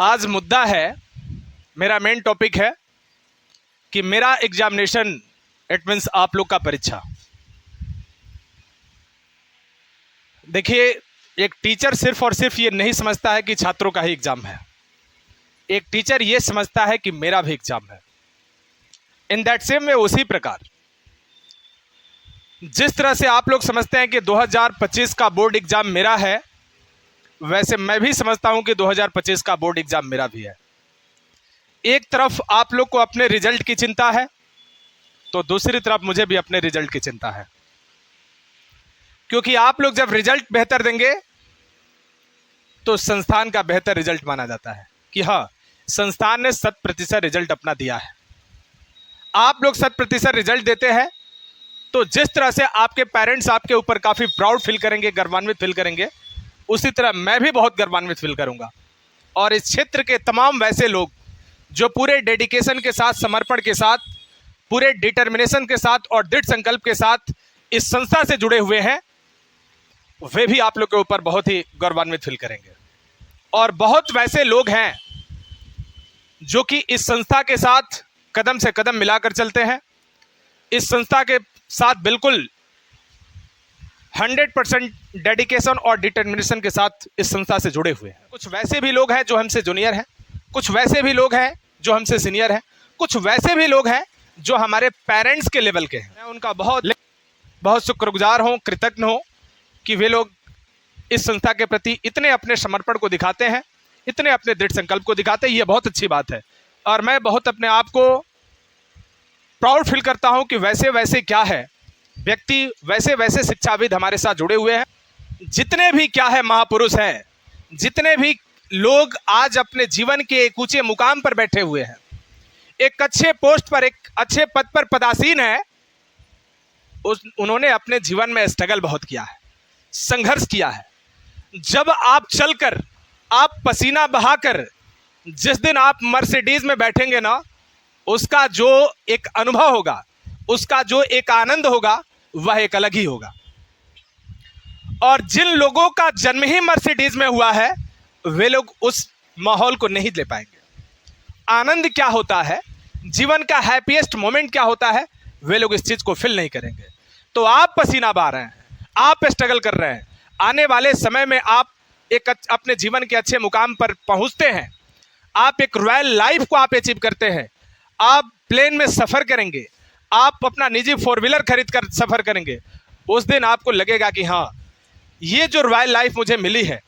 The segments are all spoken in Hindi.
आज मुद्दा है, मेरा मेन टॉपिक है कि मेरा एग्जामिनेशन इट मीन्स आप लोग का परीक्षा। देखिए, एक टीचर सिर्फ और सिर्फ ये नहीं समझता है कि छात्रों का ही एग्जाम है। एक टीचर ये समझता है कि मेरा भी एग्जाम है। इन दैट सेम वे, उसी प्रकार जिस तरह से आप लोग समझते हैं कि 2025 का बोर्ड एग्जाम मेरा है, वैसे मैं भी समझता हूं कि 2025 का बोर्ड एग्जाम मेरा भी है। एक तरफ आप लोग को अपने रिजल्ट की चिंता है, तो दूसरी तरफ मुझे भी अपने रिजल्ट की चिंता है, क्योंकि आप लोग जब रिजल्ट बेहतर देंगे तो संस्थान का बेहतर रिजल्ट माना जाता है कि हाँ, संस्थान ने 100% रिजल्ट अपना दिया है। आप लोग 100% रिजल्ट देते हैं तो जिस तरह से आपके पेरेंट्स आपके ऊपर काफ़ी प्राउड फील करेंगे, गर्वान्वित फील करेंगे, उसी तरह मैं भी बहुत गर्वान्वित फील करूंगा। और इस क्षेत्र के तमाम वैसे लोग जो पूरे डेडिकेशन के साथ, समर्पण के साथ, पूरे डिटर्मिनेशन के साथ और दृढ़ संकल्प के साथ इस संस्था से जुड़े हुए हैं, वे भी आप लोग के ऊपर बहुत ही गौरवान्वित फील करेंगे। और बहुत वैसे लोग हैं जो कि इस संस्था के साथ कदम से कदम मिलाकर चलते हैं, इस संस्था के साथ बिल्कुल 100% डेडिकेशन और डिटर्मिनेशन के साथ इस संस्था से जुड़े हुए हैं। कुछ वैसे भी लोग हैं जो हमसे जूनियर हैं, कुछ वैसे भी लोग हैं जो हमसे सीनियर हैं, कुछ वैसे भी लोग हैं जो हमारे पेरेंट्स के लेवल के हैं। मैं उनका बहुत शुक्रगुजार हूँ, कृतज्ञ हूँ कि वे लोग इस संस्था के प्रति इतने अपने समर्पण को दिखाते हैं, इतने अपने दृढ़ संकल्प को दिखाते हैं। ये बहुत अच्छी बात है और मैं बहुत अपने आप को प्राउड फील करता हूँ कि वैसे वैसे क्या है व्यक्ति, वैसे वैसे शिक्षाविद हमारे साथ जुड़े हुए हैं। जितने भी क्या है महापुरुष हैं, जितने भी लोग आज अपने जीवन के एक ऊंचे मुकाम पर बैठे हुए हैं, एक अच्छे पोस्ट पर, एक अच्छे पद पर पदासीन है, उन्होंने अपने जीवन में स्ट्रगल बहुत किया है, संघर्ष किया है। जब आप चलकर, आप पसीना बहाकर जिस दिन आप मर्सिडीज में बैठेंगे ना, उसका जो एक अनुभव होगा, उसका जो एक आनंद होगा, वह एक अलग ही होगा। और जिन लोगों का जन्म ही मर्सिडीज में हुआ है, वे लोग उस माहौल को नहीं ले पाएंगे। आनंद क्या होता है, जीवन का हैप्पीएस्ट मोमेंट क्या होता है, वे लोग इस चीज को फील नहीं करेंगे। तो आप पसीना बहा रहे हैं, आप स्ट्रगल कर रहे हैं, आने वाले समय में आप एक अपने जीवन के अच्छे मुकाम पर पहुंचते हैं, आप एक रॉयल लाइफ को आप अचीव करते हैं, आप प्लेन में सफर करेंगे, आप अपना निजी 4 व्हीलर खरीद कर सफर करेंगे। उस दिन आपको लगेगा कि हाँ, ये जो रॉयल लाइफ मुझे मिली है,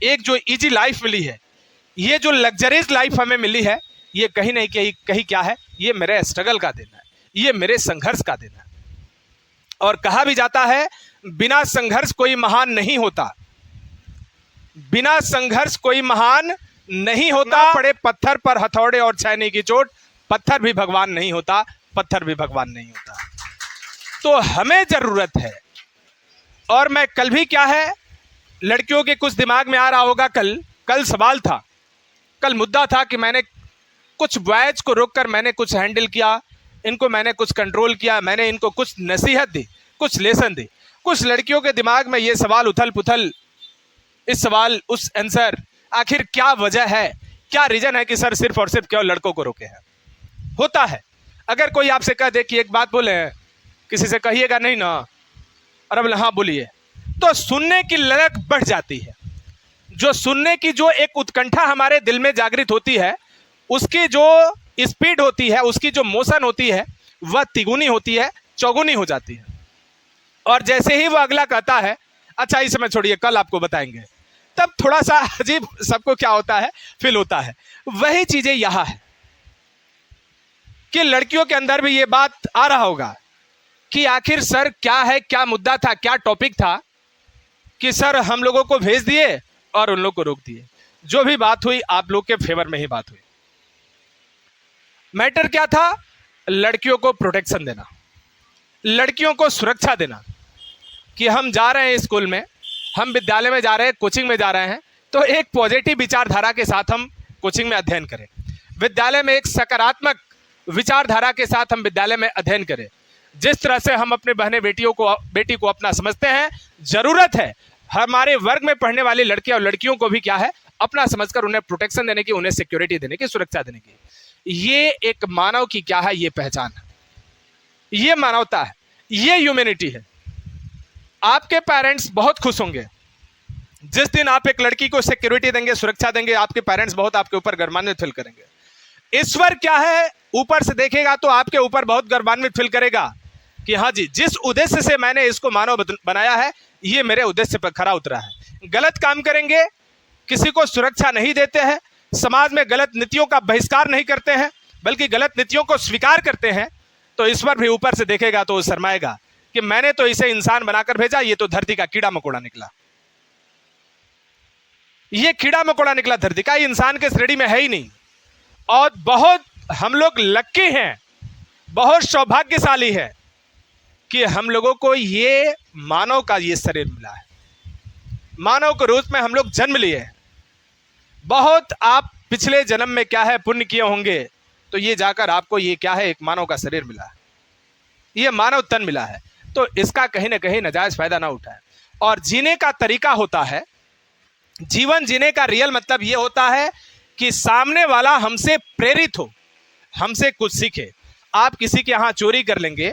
एक जो इजी लाइफ मिली है, ये जो लग्जरीज लाइफ हमें मिली है, ये कहीं नहीं कहीं क्या है, ये मेरे स्ट्रगल का दिन है, ये मेरे संघर्ष का दिन है। और कहा भी जाता है, बिना संघर्ष कोई महान नहीं होता, बिना संघर्ष कोई महान नहीं होता। पड़े पत्थर पर हथौड़े और छैनी की चोट, पत्थर भी भगवान नहीं होता, पत्थर भी भगवान नहीं होता। तो हमें जरूरत है। और मैं कल भी क्या है, लड़कियों के कुछ दिमाग में आ रहा होगा, कल सवाल था, कल मुद्दा था कि मैंने कुछ बॉयज को रोककर मैंने कुछ हैंडल किया, इनको मैंने कुछ कंट्रोल किया, मैंने इनको कुछ नसीहत दी, कुछ लेसन दी। कुछ लड़कियों के दिमाग में ये सवाल उथल पुथल, इस सवाल उस आंसर, आखिर क्या वजह है, क्या रीजन है कि सर सिर्फ और सिर्फ क्यों लड़कों को रोके हैं। होता है, अगर कोई आपसे कह दे कि एक बात बोले, किसी से कहिएगा नहीं ना, अरे बोले हाँ बोलिए, तो सुनने की ललक बढ़ जाती है। जो सुनने की जो एक उत्कंठा हमारे दिल में जागृत होती है, उसकी जो स्पीड होती है, उसकी जो मोशन होती है, वह तिगुनी होती है, चौगुनी हो जाती है। और जैसे ही वह अगला कहता है, अच्छा इस समय छोड़िए, कल आपको बताएंगे, तब थोड़ा सा अजीब सबको क्या होता है, फील होता है। वही चीजें यहां है कि लड़कियों के अंदर भी ये बात आ रहा होगा कि आखिर सर क्या है, क्या मुद्दा था, क्या टॉपिक था कि सर हम लोगों को भेज दिए और उन लोग को रोक दिए। जो भी बात हुई, आप लोग के फेवर में ही बात हुई। मैटर क्या था, लड़कियों को प्रोटेक्शन देना, लड़कियों को सुरक्षा देना, कि हम जा रहे हैं स्कूल में, हम विद्यालय में जा रहे हैं, कोचिंग में जा रहे हैं, तो एक पॉजिटिव विचारधारा के साथ हम कोचिंग में अध्ययन करें, विद्यालय में एक सकारात्मक विचारधारा के साथ हम विद्यालय में अध्ययन करें। जिस तरह से हम अपने बेटी को अपना समझते हैं, जरूरत है हमारे वर्ग में पढ़ने वाली लड़के और लड़कियों को भी क्या है, अपना समझकर उन्हें प्रोटेक्शन देने की, उन्हें सिक्योरिटी देने की, सुरक्षा देने की। ये एक मानव की क्या है, ये पहचान है, ये मानवता है, ये ह्यूमैनिटी है। आपके पेरेंट्स बहुत खुश होंगे जिस दिन आप एक लड़की को सिक्योरिटी देंगे, सुरक्षा देंगे। आपके पेरेंट्स बहुत आपके ऊपर गर्वान्वित फील करेंगे। ईश्वर क्या है, ऊपर से देखेगा तो आपके ऊपर बहुत गर्वान्वित फील करेगा कि हाँ जी, जिस उद्देश्य से मैंने इसको मानव बनाया है, ये मेरे उद्देश्य पर खरा उतरा है। गलत काम करेंगे, किसी को सुरक्षा नहीं देते हैं, समाज में गलत नीतियों का बहिष्कार नहीं करते हैं, बल्कि गलत नीतियों को स्वीकार करते हैं, तो ईश्वर भी ऊपर से देखेगा तो वो शर्माएगा कि मैंने तो इसे इंसान बनाकर भेजा, ये तो धरती का कीड़ा मकोड़ा निकला। ये कीड़ा मकोड़ा निकला धरती का, इंसान के श्रेणी में है ही नहीं। और बहुत हम लोग लक्की हैं, बहुत सौभाग्यशाली है कि हम लोगों को ये मानव का ये शरीर मिला है, मानव के रूप में हम लोग जन्म लिए। बहुत आप पिछले जन्म में क्या है पुण्य किए होंगे, तो ये जाकर आपको ये क्या है, एक मानव का शरीर मिला है, ये मानव तन मिला है। तो इसका कहीं ना कहीं नाजायज फायदा ना उठाए। और जीने का तरीका होता है, जीवन जीने का रियल मतलब ये होता है कि सामने वाला हमसे प्रेरित हो, हमसे कुछ सीखे। आप किसी के यहाँ चोरी कर लेंगे,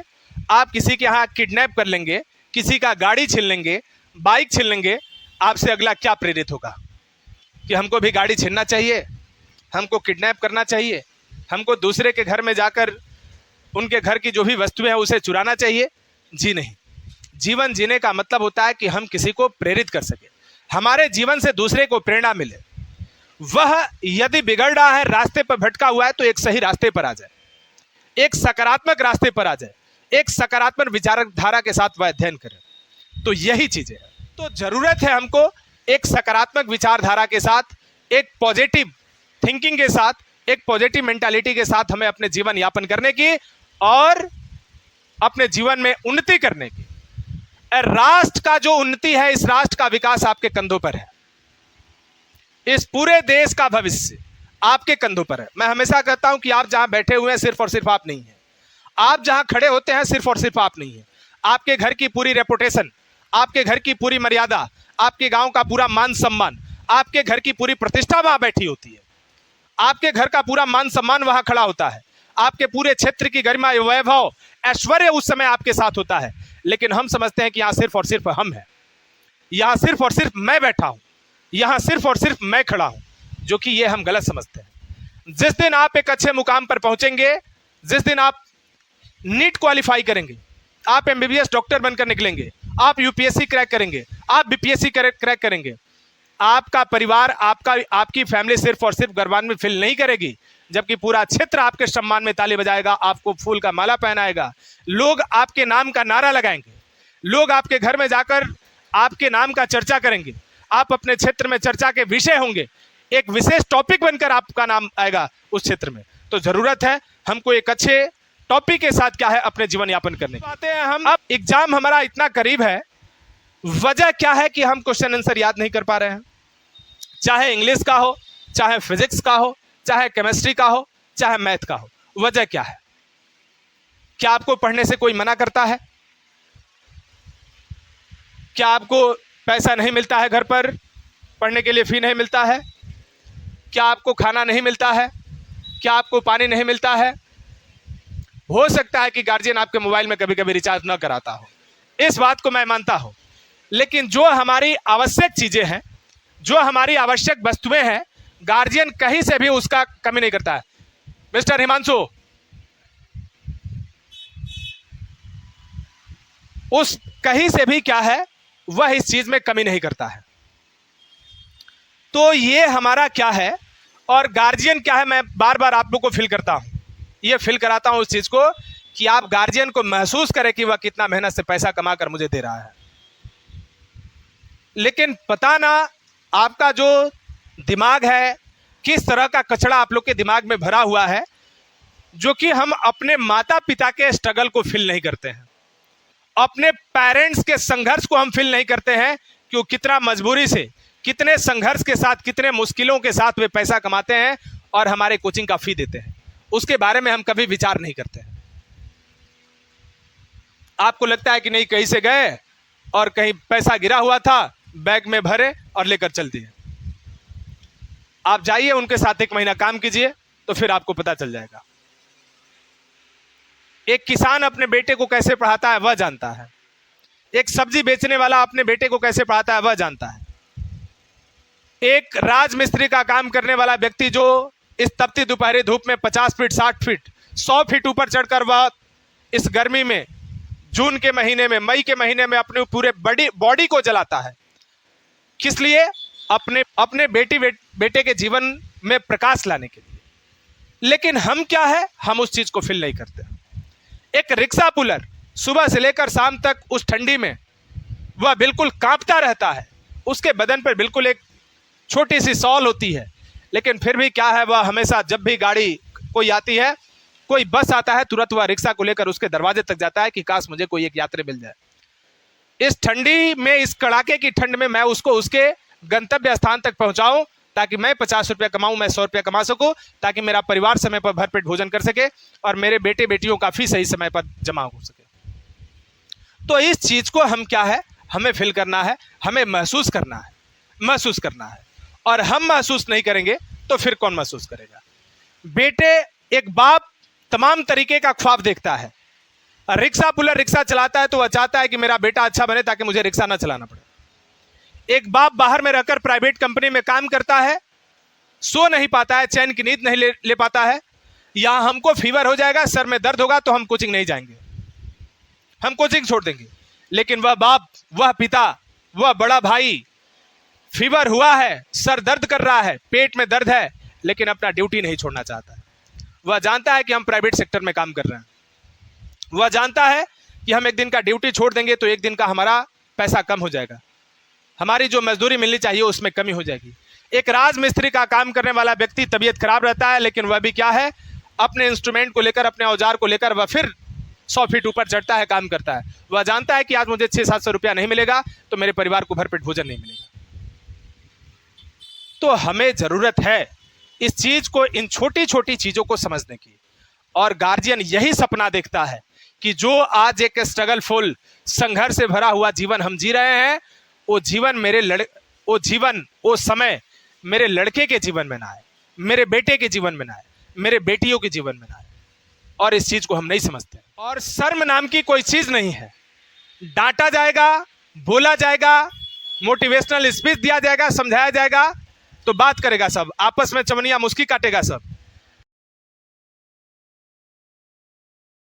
आप किसी के यहाँ किडनैप कर लेंगे, किसी का गाड़ी छीन लेंगे, बाइक छीन लेंगे, आपसे अगला क्या प्रेरित होगा कि हमको भी गाड़ी छीनना चाहिए, हमको किडनैप करना चाहिए, हमको दूसरे के घर में जाकर उनके घर की जो भी वस्तुएं हैं उसे चुराना चाहिए? जी नहीं। जीवन जीने का मतलब होता है कि हम किसी को प्रेरित कर सके, हमारे जीवन से दूसरे को प्रेरणा मिले। वह यदि बिगड़ रहा है, रास्ते पर भटका हुआ है, तो एक सही रास्ते पर आ जाए, एक सकारात्मक रास्ते पर आ जाए, एक सकारात्मक विचारधारा के साथ वह अध्ययन करे। तो यही चीजें है। तो जरूरत है हमको एक सकारात्मक विचारधारा के साथ, एक पॉजिटिव थिंकिंग के साथ, एक पॉजिटिव मेंटालिटी के साथ हमें अपने जीवन यापन करने की और अपने जीवन में उन्नति करने की। राष्ट्र का जो उन्नति है, इस राष्ट्र का विकास आपके कंधों पर है, इस पूरे देश का भविष्य आपके कंधों पर है। मैं हमेशा कहता हूं कि आप जहां बैठे हुए हैं सिर्फ और सिर्फ आप नहीं हैं, आप जहां खड़े होते हैं सिर्फ और सिर्फ आप नहीं हैं। आपके घर की पूरी रेपुटेशन, आपके घर की पूरी मर्यादा, आपके गांव का पूरा मान सम्मान, आपके घर की पूरी प्रतिष्ठा वहां बैठी होती है, आपके घर का पूरा मान सम्मान वहां खड़ा होता है, आपके पूरे क्षेत्र की गरिमा, वैभव, ऐश्वर्य उस समय आपके साथ होता है। लेकिन हम समझते हैं कि यहां सिर्फ और सिर्फ हम हैं, यहां सिर्फ और सिर्फ मैं बैठा हूं, यहां सिर्फ और सिर्फ मैं खड़ा हूं, जो कि ये हम गलत समझते हैं। जिस दिन आप एक अच्छे मुकाम पर पहुंचेंगे, जिस दिन आप नीट क्वालिफाई करेंगे, आप एमबीबीएस डॉक्टर बनकर निकलेंगे, आप यूपीएससी क्रैक करेंगे, आप बीपीएससी क्रैक करेंगे, आपका परिवार, आपकी फैमिली सिर्फ और सिर्फ गर्वान्वित फील नहीं करेगी, जबकि पूरा क्षेत्र आपके सम्मान में ताली बजाएगा, आपको फूल का माला पहनाएगा, लोग आपके नाम का नारा लगाएंगे, लोग आपके घर में जाकर आपके नाम का चर्चा करेंगे, आप अपने क्षेत्र में चर्चा के विषय होंगे, एक विशेष टॉपिक बनकर आपका नाम आएगा उस क्षेत्र में। तो जरूरत है हमको एक अच्छे टॉपिक के साथ क्या है अपने जीवन यापन करने की। आते हैं हम, अब एग्जाम हमारा इतना करीब है, वजह क्या है कि हम क्वेश्चन आंसर याद नहीं कर पा रहे हैं, चाहे इंग्लिश का हो, चाहे फिजिक्स का हो, चाहे केमिस्ट्री का हो, चाहे मैथ का हो। वजह क्या है? क्या आपको पढ़ने से कोई मना करता है? क्या आपको पैसा नहीं मिलता है घर पर पढ़ने के लिए, फी नहीं मिलता है? क्या आपको खाना नहीं मिलता है? क्या आपको पानी नहीं मिलता है? हो सकता है कि गार्जियन आपके मोबाइल में कभी कभी रिचार्ज ना कराता हो, इस बात को मैं मानता हूं, लेकिन जो हमारी आवश्यक चीजें हैं, जो हमारी आवश्यक वस्तुएं हैं, गार्जियन कहीं से भी उसका कमी नहीं करता है। मिस्टर हिमांशु, उस कहीं से भी क्या है, वह इस चीज में कमी नहीं करता है। तो ये हमारा क्या है, और गार्जियन क्या है, मैं बार बार आप लोग को फील करता हूं, ये फील कराता हूं उस चीज को कि आप गार्जियन को महसूस करें कि वह कितना मेहनत से पैसा कमा कर मुझे दे रहा है। लेकिन पता ना आपका जो दिमाग है, किस तरह का कचरा आप लोग के दिमाग में भरा हुआ है, जो कि हम अपने माता पिता के स्ट्रगल को फील नहीं करते हैं, अपने पेरेंट्स के संघर्ष को हम फील नहीं करते हैं कि वो कितना मजबूरी से, कितने संघर्ष के साथ, कितने मुश्किलों के साथ वे पैसा कमाते हैं और हमारे कोचिंग का फी देते हैं। उसके बारे में हम कभी विचार नहीं करते हैं। आपको लगता है कि नहीं, कहीं से गए और कहीं पैसा गिरा हुआ था, बैग में भरे और लेकर चल दिए। आप जाइए उनके साथ 1 महीना काम कीजिए तो फिर आपको पता चल जाएगा। एक किसान अपने बेटे को कैसे पढ़ाता है वह जानता है, एक सब्जी बेचने वाला अपने बेटे को कैसे पढ़ाता है वह जानता है, एक राजमिस्त्री का काम करने वाला व्यक्ति जो इस तपती दोपहरी धूप में 50 फीट 60 फीट 100 फीट ऊपर चढ़कर वह इस गर्मी में जून के महीने में मई के महीने में अपने पूरे बॉडी को जलाता है, किस लिए? अपने बेटे के जीवन में प्रकाश लाने के लिए। लेकिन हम क्या है, हम उस चीज को फील नहीं करते। एक रिक्शा पुलर सुबह से लेकर शाम तक उस ठंडी में वह बिल्कुल कांपता रहता है, उसके बदन पर बिल्कुल एक छोटी सी शॉल होती है, लेकिन फिर भी क्या है, वह हमेशा जब भी गाड़ी कोई आती है, कोई बस आता है, तुरंत वह रिक्शा को लेकर उसके दरवाजे तक जाता है कि काश मुझे कोई एक यात्री मिल जाए। इस ठंडी में, इस कड़ाके की ठंड में मैं उसको उसके गंतव्य स्थान तक पहुंचाऊं ताकि मैं 50 रुपया कमाऊं, मैं 100 रुपया कमा सकूं, ताकि मेरा परिवार समय पर भरपेट भोजन कर सके और मेरे बेटे बेटियों का फीस सही समय पर जमा हो सके। तो इस चीज को हम क्या है, हमें फील करना है, हमें महसूस करना है। और हम महसूस नहीं करेंगे तो फिर कौन महसूस करेगा? बेटे, एक बाप तमाम तरीके का ख्वाब देखता है। रिक्शा पुलर रिक्शा चलाता है तो वह चाहता है कि मेरा बेटा अच्छा बने ताकि मुझे रिक्शा ना चलाना पड़े। एक बाप बाहर में रहकर प्राइवेट कंपनी में काम करता है, सो नहीं पाता है, चैन की नींद नहीं ले पाता है, या हमको फीवर हो जाएगा, सर में दर्द होगा तो हम कोचिंग नहीं जाएंगे, हम कोचिंग छोड़ देंगे। लेकिन वह बाप, वह पिता, वह बड़ा भाई, फीवर हुआ है, सर दर्द कर रहा है, पेट में दर्द है, लेकिन अपना ड्यूटी नहीं छोड़ना चाहता है। वह जानता है कि हम प्राइवेट सेक्टर में काम कर रहे हैं, वह जानता है कि हम एक दिन का ड्यूटी छोड़ देंगे तो एक दिन का हमारा पैसा कम हो जाएगा, हमारी जो मजदूरी मिलनी चाहिए उसमें कमी हो जाएगी। एक राजमिस्त्री का काम करने वाला व्यक्ति तबीयत खराब रहता है, लेकिन वह भी क्या है, अपने इंस्ट्रूमेंट को लेकर, अपने औजार को लेकर वह फिर 100 फीट ऊपर चढ़ता है, काम करता है। वह जानता है कि आज मुझे 600-700 रुपया नहीं मिलेगा तो मेरे परिवार को भरपेट भोजन नहीं मिलेगा। तो हमें जरूरत है इस चीज को, इन छोटी छोटी चीजों को समझने की। और गार्जियन यही सपना देखता है कि जो आज एक स्ट्रगलफुल, संघर्ष से भरा हुआ जीवन हम जी रहे हैं, वो जीवन वो समय मेरे लड़के के जीवन में ना आए, मेरे बेटे के जीवन में ना आए, मेरे बेटियों के जीवन में ना आए। और इस चीज को हम नहीं समझते। और शर्म नाम की कोई चीज नहीं है। डांटा जाएगा, बोला जाएगा, मोटिवेशनल स्पीच दिया जाएगा, समझाया जाएगा तो बात करेगा सब, आपस में चवनिया मुस्की काटेगा सब,